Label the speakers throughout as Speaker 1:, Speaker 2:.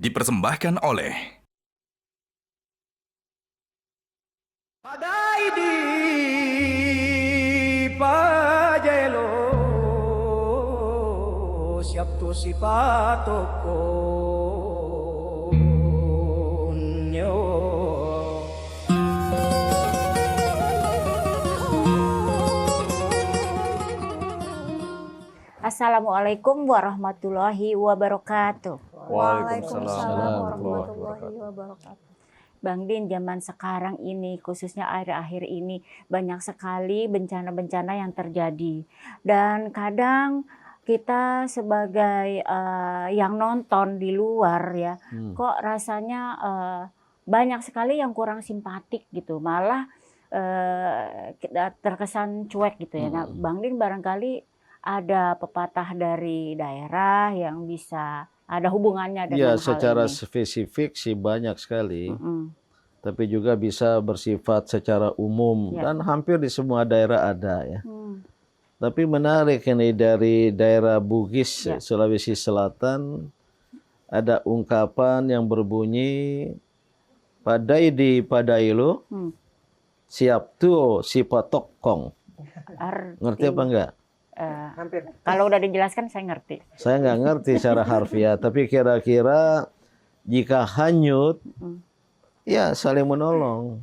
Speaker 1: Dipersembahkan oleh
Speaker 2: Padai di pajelo siap tu si patokonyo.
Speaker 3: Assalamualaikum warahmatullahi wabarakatuh.
Speaker 4: Waalaikumsalam warahmatullahi
Speaker 3: wabarakatuh. Bang Din, zaman sekarang ini, khususnya akhir-akhir ini, banyak sekali bencana-bencana yang terjadi. Dan kadang kita sebagai yang nonton di luar ya, kok rasanya banyak sekali yang kurang simpatik gitu. Malah terkesan cuek gitu ya. Nah, Bang Din barangkali ada pepatah dari daerah yang bisa ada hubungannya dengan
Speaker 4: Ya,
Speaker 3: hal
Speaker 4: secara
Speaker 3: ini.
Speaker 4: spesifik sih banyak sekali, tapi juga bisa bersifat secara umum dan hampir di semua daerah ada ya. Tapi menarik ini dari daerah Bugis, Sulawesi Selatan, ada ungkapan yang berbunyi padai di padailo, siap tuo si patokong. Ngerti apa enggak?
Speaker 2: Hampir.
Speaker 3: Kalau udah dijelaskan saya ngerti.
Speaker 4: Saya nggak ngerti secara harfiah, tapi kira-kira jika hanyut, ya saling menolong.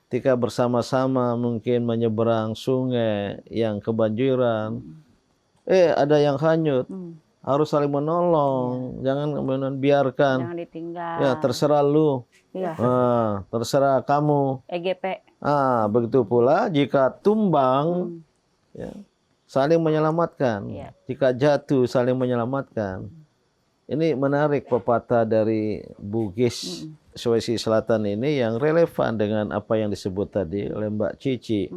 Speaker 4: Ketika bersama-sama mungkin menyeberang sungai yang kebanjiran, ada yang hanyut, harus saling menolong. Jangan kemudian biarkan.
Speaker 3: Jangan ditinggal.
Speaker 4: Ya terserah lu, terserah kamu.
Speaker 3: EGP.
Speaker 4: Begitu pula jika tumbang, ya, saling menyelamatkan. Jika jatuh, saling menyelamatkan. Ini menarik pepatah dari Bugis, Sulawesi Selatan ini yang relevan dengan apa yang disebut tadi oleh Mbak Cici.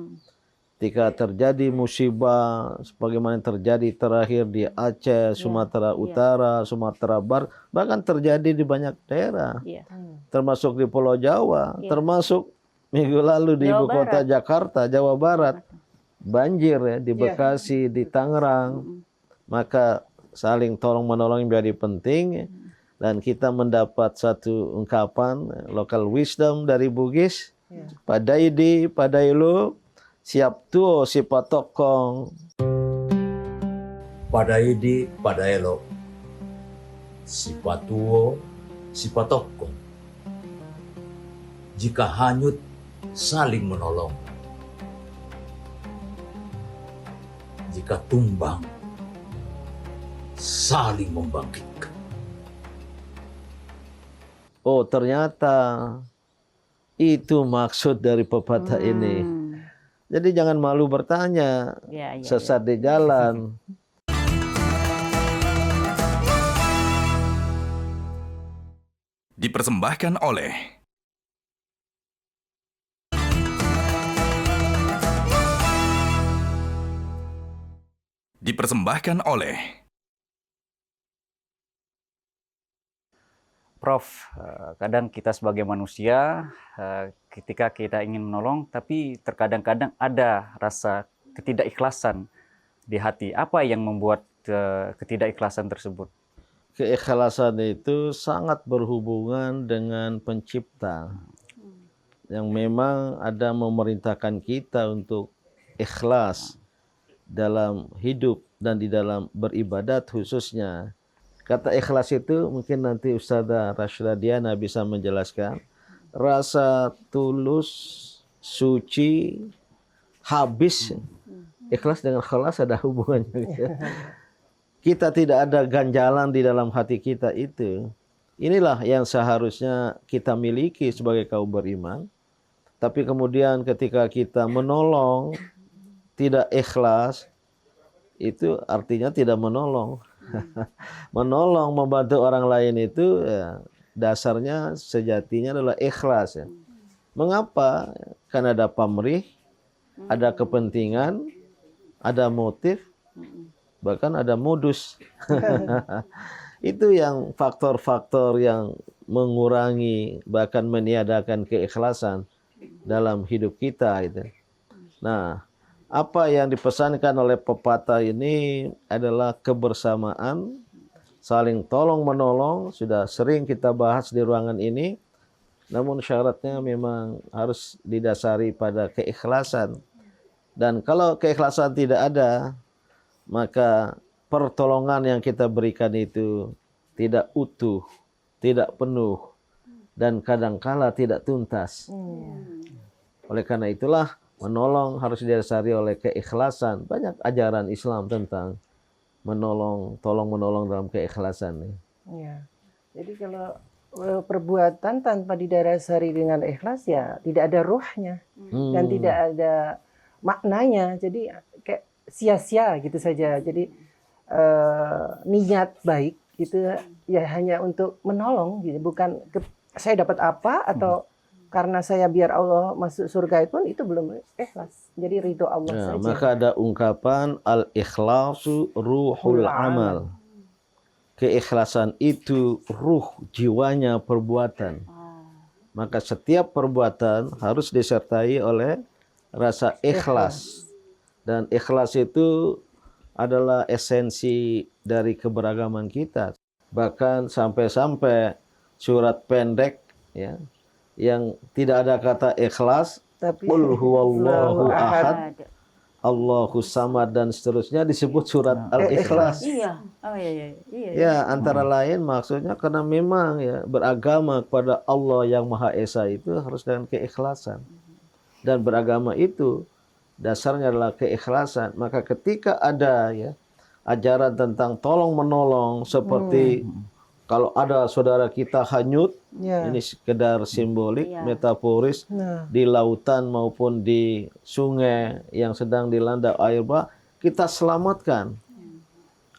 Speaker 4: Ketika terjadi musibah, sebagaimana yang terjadi terakhir di Aceh, Sumatera Utara, Sumatera Barat, bahkan terjadi di banyak daerah, termasuk di Pulau Jawa, termasuk minggu lalu di ibu kota Jakarta, Jawa Barat. Banjir ya di Bekasi, di Tangerang, maka saling tolong menolong menjadi penting, dan kita mendapat satu ungkapan local wisdom dari Bugis, padai di padailo, siap tuo si patokong.
Speaker 5: Padai di padailo, si patuo si patokong. Jika hanyut, saling menolong. Jika tumbang, saling membangkitkan.
Speaker 4: Oh, ternyata itu maksud dari pepatah ini. Jadi jangan malu bertanya, sesat di jalan.
Speaker 1: dipersembahkan oleh
Speaker 6: Prof, kadang kita sebagai manusia ketika kita ingin menolong, tapi terkadang-kadang ada rasa ketidakikhlasan di hati. Apa yang membuat ketidakikhlasan tersebut?
Speaker 4: Keikhlasan itu sangat berhubungan dengan pencipta yang memang ada memerintahkan kita untuk ikhlas dalam hidup dan di dalam beribadat khususnya. Kata ikhlas itu mungkin nanti Ustazah Rashida Diana bisa menjelaskan. Rasa tulus, suci, habis. Ikhlas dengan ikhlas ada hubungannya. Kita tidak ada ganjalan di dalam hati kita itu. Inilah yang seharusnya kita miliki sebagai kaum beriman. Tapi kemudian ketika kita menolong, tidak ikhlas, itu artinya tidak menolong. Menolong, membantu orang lain itu ya, dasarnya sejatinya adalah ikhlas. Ya. Mengapa? Karena ada pamrih, ada kepentingan, ada motif, bahkan ada modus. Itu yang faktor-faktor yang mengurangi bahkan meniadakan keikhlasan dalam hidup kita. Gitu. Nah, apa yang dipesankan oleh pepatah ini adalah kebersamaan saling tolong menolong, sudah sering kita bahas di ruangan ini. Namun syaratnya memang harus didasari pada keikhlasan. Dan kalau keikhlasan tidak ada, maka pertolongan yang kita berikan itu tidak utuh, tidak penuh, dan kadangkala tidak tuntas. Oleh karena itulah menolong harus didasari oleh keikhlasan. Banyak ajaran Islam tentang menolong, tolong menolong dalam keikhlasan.
Speaker 7: Ya. Jadi kalau perbuatan tanpa didasari dengan ikhlas ya tidak ada ruhnya dan tidak ada maknanya. Jadi kayak sia-sia gitu saja. Jadi niat baik itu ya hanya untuk menolong gitu, bukan saya dapat apa atau karena saya biar Allah masuk surga pun itu belum ikhlas. Jadi ridho Allah saja.
Speaker 4: Maka ada ungkapan al-ikhlasu ruhul amal. Keikhlasan itu ruh jiwanya perbuatan. Maka setiap perbuatan harus disertai oleh rasa ikhlas. Dan ikhlas itu adalah esensi dari keberagaman kita. Bahkan sampai-sampai surat pendek ya, yang tidak ada kata ikhlas, qul huwallahu ahad, Allahus samad dan seterusnya disebut surat Al-Ikhlas.
Speaker 3: Iya. Oh iya.
Speaker 4: Ya, antara lain maksudnya karena memang ya beragama kepada Allah yang Maha Esa itu harus dengan keikhlasan. Dan beragama itu dasarnya adalah keikhlasan. Maka ketika ada ya ajaran tentang tolong menolong seperti kalau ada saudara kita hanyut, ini sekedar simbolik, metaforis, di lautan maupun di sungai yang sedang dilanda air bah, kita selamatkan.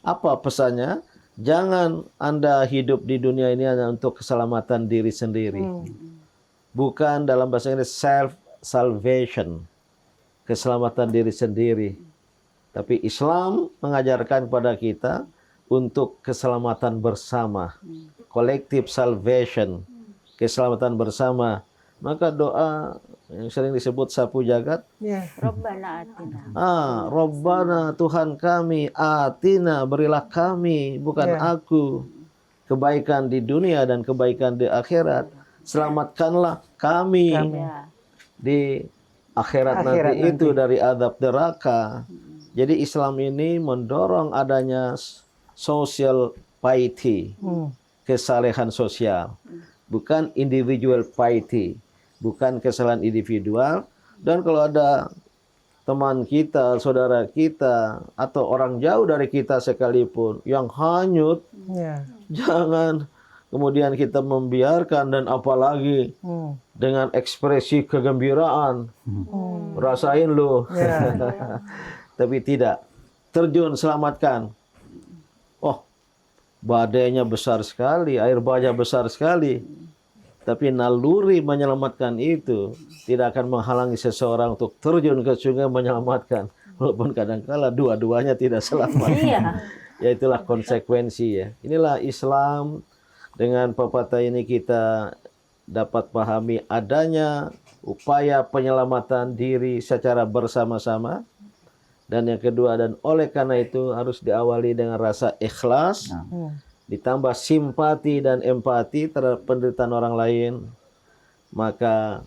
Speaker 4: Apa pesannya? Jangan Anda hidup di dunia ini hanya untuk keselamatan diri sendiri. Bukan dalam bahasa Inggris self-salvation, keselamatan diri sendiri. Tapi Islam mengajarkan kepada kita untuk keselamatan bersama, collective salvation, keselamatan bersama. Maka doa yang sering disebut sapu jagat,
Speaker 3: Robbana atina.
Speaker 4: Robbana Tuhan kami, atina berilah kami, bukan aku, kebaikan di dunia dan kebaikan di akhirat. Selamatkanlah kami di akhirat nanti itu dari azab neraka. Jadi Islam ini mendorong adanya social piety, kesalehan sosial, bukan individual piety, bukan kesalahan individual. Dan kalau ada teman kita, saudara kita, atau orang jauh dari kita sekalipun yang hanyut, jangan kemudian kita membiarkan dan apalagi dengan ekspresi kegembiraan, rasain loh, tapi tidak, terjun selamatkan. Oh, badainya besar sekali, air bahnya besar sekali. Tapi naluri menyelamatkan itu tidak akan menghalangi seseorang untuk terjun ke sungai menyelamatkan. Walaupun kadang-kala dua-duanya tidak selamat. Ya itulah konsekuensi ya. Inilah Islam. Dengan pepatah ini kita dapat pahami adanya upaya penyelamatan diri secara bersama-sama. Dan yang kedua, dan oleh karena itu harus diawali dengan rasa ikhlas, ditambah simpati dan empati terhadap penderitaan orang lain. Maka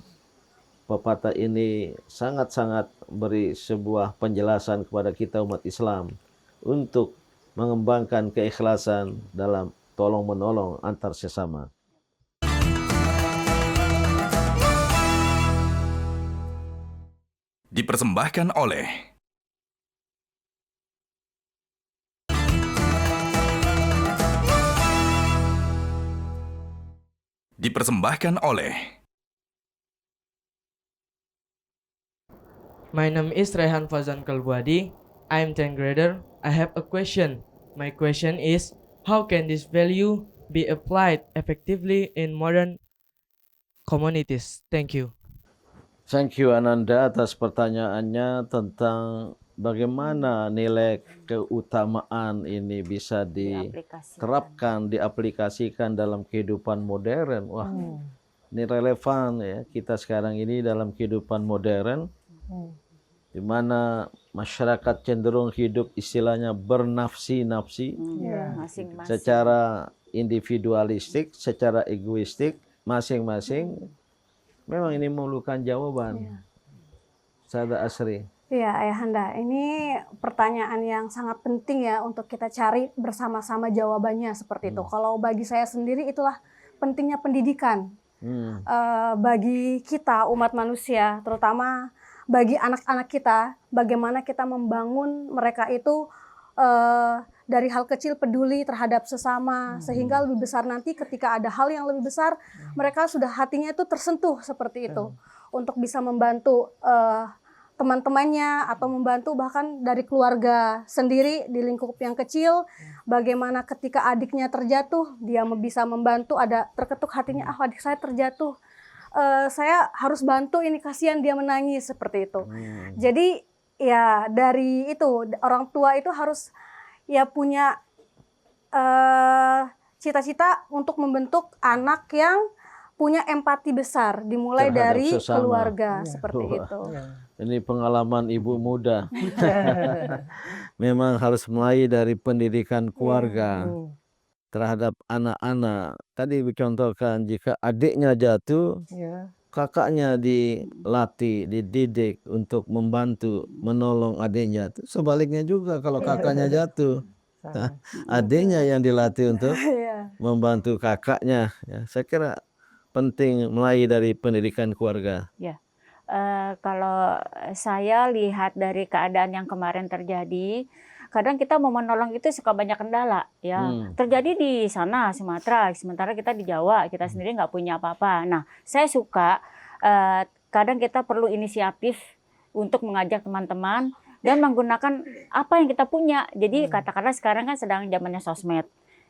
Speaker 4: pepatah ini sangat-sangat beri sebuah penjelasan kepada kita umat Islam untuk mengembangkan keikhlasan dalam tolong-menolong antar sesama.
Speaker 1: Dipersembahkan oleh
Speaker 8: My name is Rehan Fazan Kalbuadi. I am 10th grader. I have a question. My question is, how can this value be applied effectively in modern communities? Thank you.
Speaker 4: Thank you Ananda atas pertanyaannya tentang bagaimana nilai keutamaan ini bisa diterapkan, diaplikasikan dalam kehidupan modern. Wah, ini relevan ya kita sekarang ini dalam kehidupan modern, di mana masyarakat cenderung hidup istilahnya bernafsi-nafsi,
Speaker 3: Masing-masing.
Speaker 4: secara individualistik, secara egoistik, masing-masing. Memang ini memerlukan jawaban. Sada Asri.
Speaker 9: Iya, Ayahanda, ini pertanyaan yang sangat penting ya untuk kita cari bersama-sama jawabannya seperti itu. Kalau bagi saya sendiri itulah pentingnya pendidikan bagi kita umat manusia, terutama bagi anak-anak kita, bagaimana kita membangun mereka itu dari hal kecil peduli terhadap sesama, sehingga lebih besar nanti ketika ada hal yang lebih besar, mereka sudah hatinya itu tersentuh seperti itu, untuk bisa membantu teman-temannya atau membantu bahkan dari keluarga sendiri di lingkup yang kecil, bagaimana ketika adiknya terjatuh, dia bisa membantu, ada terketuk hatinya, adik saya terjatuh, saya harus bantu ini, kasihan dia menangis, seperti itu. Jadi ya dari itu, orang tua itu harus ya punya cita-cita untuk membentuk anak yang punya empati besar, dimulai
Speaker 4: Terhadap
Speaker 9: dari
Speaker 4: sesama.
Speaker 9: keluarga, seperti
Speaker 4: Wah.
Speaker 9: itu.
Speaker 4: Ini pengalaman ibu muda. Memang harus mulai dari pendidikan keluarga terhadap anak-anak. Tadi dicontohkan jika adiknya jatuh, kakaknya dilatih, dididik untuk membantu, menolong adiknya. Sebaliknya juga kalau kakaknya jatuh, adiknya yang dilatih untuk membantu kakaknya. Ya, saya kira penting mulai dari pendidikan keluarga.
Speaker 3: Ya. Kalau saya lihat dari keadaan yang kemarin terjadi, kadang kita mau menolong itu suka banyak kendala, ya. Terjadi di sana Sumatera, sementara kita di Jawa, kita sendiri nggak punya apa-apa. Nah, saya suka kadang kita perlu inisiatif untuk mengajak teman-teman dan menggunakan apa yang kita punya. Jadi katakanlah sekarang kan sedang zamannya sosmed.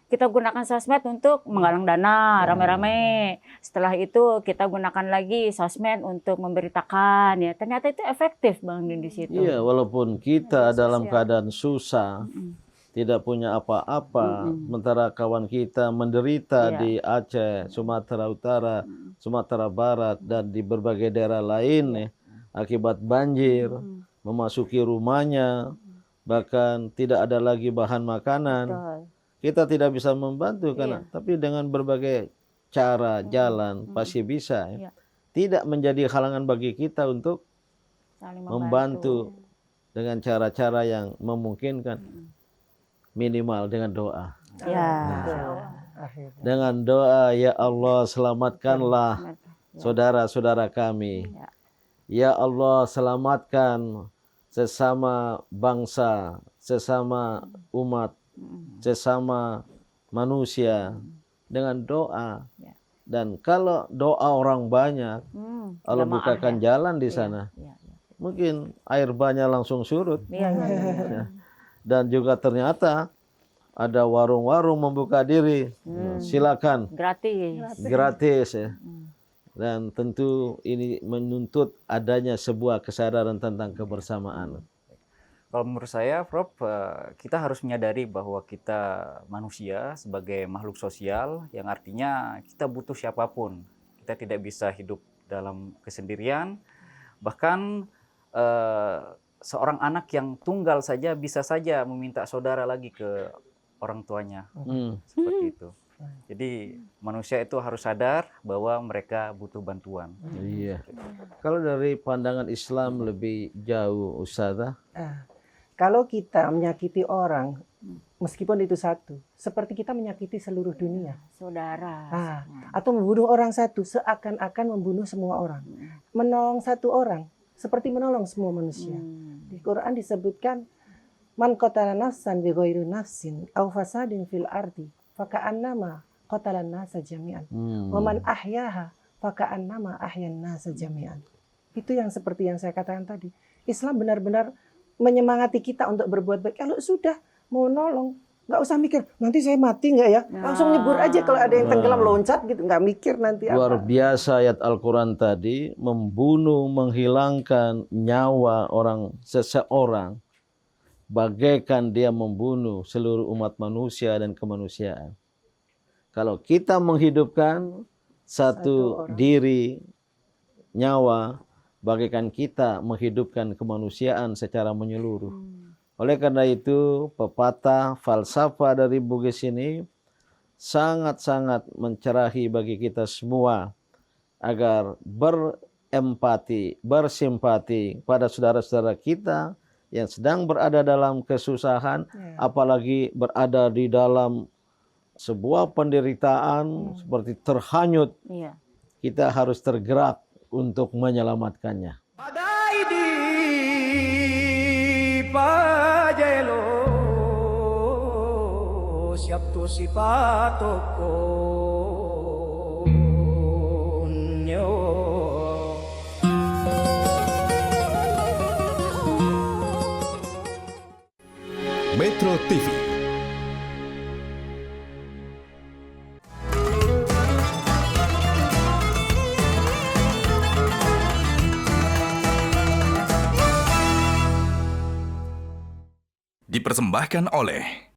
Speaker 3: Kita gunakan sosmed untuk menggalang dana rame-rame. Setelah itu kita gunakan lagi sosmed untuk memberitakan, ya. Ternyata itu efektif Bang Din di situ.
Speaker 4: Iya, walaupun kita dalam keadaan susah, tidak punya apa-apa, sementara kawan kita menderita di Aceh, Sumatera Utara, Sumatera Barat, dan di berbagai daerah lain akibat banjir, memasuki rumahnya, bahkan tidak ada lagi bahan makanan.
Speaker 3: Betul.
Speaker 4: Kita tidak bisa membantu karena, tapi dengan berbagai cara, jalan pasti bisa. Ya. Tidak menjadi halangan bagi kita untuk
Speaker 3: Saling
Speaker 4: membantu dengan cara-cara yang memungkinkan, minimal dengan doa.
Speaker 3: Ya.
Speaker 4: Dengan doa, ya Allah selamatkanlah saudara-saudara kami. Ya Allah selamatkan sesama bangsa, sesama umat, sesama manusia dengan doa. Dan kalau doa orang banyak, Allah bukakan jalan di sana. Mungkin air banyak langsung surut. Dan juga ternyata ada warung-warung membuka diri. Silakan. Gratis ya. Dan tentu ini menuntut adanya sebuah kesadaran tentang kebersamaan.
Speaker 6: Kalau menurut saya, Prof, kita harus menyadari bahwa kita manusia sebagai makhluk sosial, yang artinya kita butuh siapapun. Kita tidak bisa hidup dalam kesendirian. Bahkan seorang anak yang tunggal saja bisa saja meminta saudara lagi ke orang tuanya. Seperti itu. Jadi manusia itu harus sadar bahwa mereka butuh bantuan.
Speaker 4: Iya. Kalau dari pandangan Islam lebih jauh, Ustazah.
Speaker 7: Kalau kita menyakiti orang, meskipun itu satu, seperti kita menyakiti seluruh dunia.
Speaker 3: Saudara.
Speaker 7: Atau membunuh orang satu, seakan-akan membunuh semua orang. Menolong satu orang, seperti menolong semua manusia. Di Quran disebutkan, Man qatala nafsan bi ghairi nafsin aw fasadin fil ardi faka'annama qatalan nasa jami'an. Wa man ahyaha faka'annama ahyan nasa jami'an. Itu yang seperti yang saya katakan tadi. Islam benar-benar menyemangati kita untuk berbuat baik. Kalau sudah mau nolong, nggak usah mikir nanti saya mati nggak ya, langsung nyebur aja. Kalau ada yang tenggelam loncat gitu, nggak mikir nanti apa.
Speaker 4: Luar biasa ayat Al-Quran tadi, membunuh, menghilangkan nyawa seseorang bagaikan dia membunuh seluruh umat manusia dan kemanusiaan. Kalau kita menghidupkan satu diri, nyawa, bagaikan kita menghidupkan kemanusiaan secara menyeluruh. Oleh karena itu, pepatah falsafah dari Bugis ini sangat-sangat mencerahi bagi kita semua agar berempati, bersimpati pada saudara-saudara kita yang sedang berada dalam kesusahan, apalagi berada di dalam sebuah penderitaan seperti terhanyut. Kita harus tergerak untuk menyelamatkannya.
Speaker 2: Badai di Pajelo siap tu si patoko nyo.
Speaker 10: Metro TV.
Speaker 1: Dipersembahkan oleh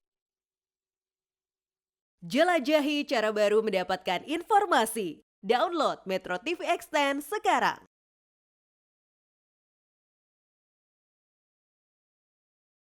Speaker 11: Jelajahi cara baru mendapatkan informasi. Download Metro TV Extend sekarang.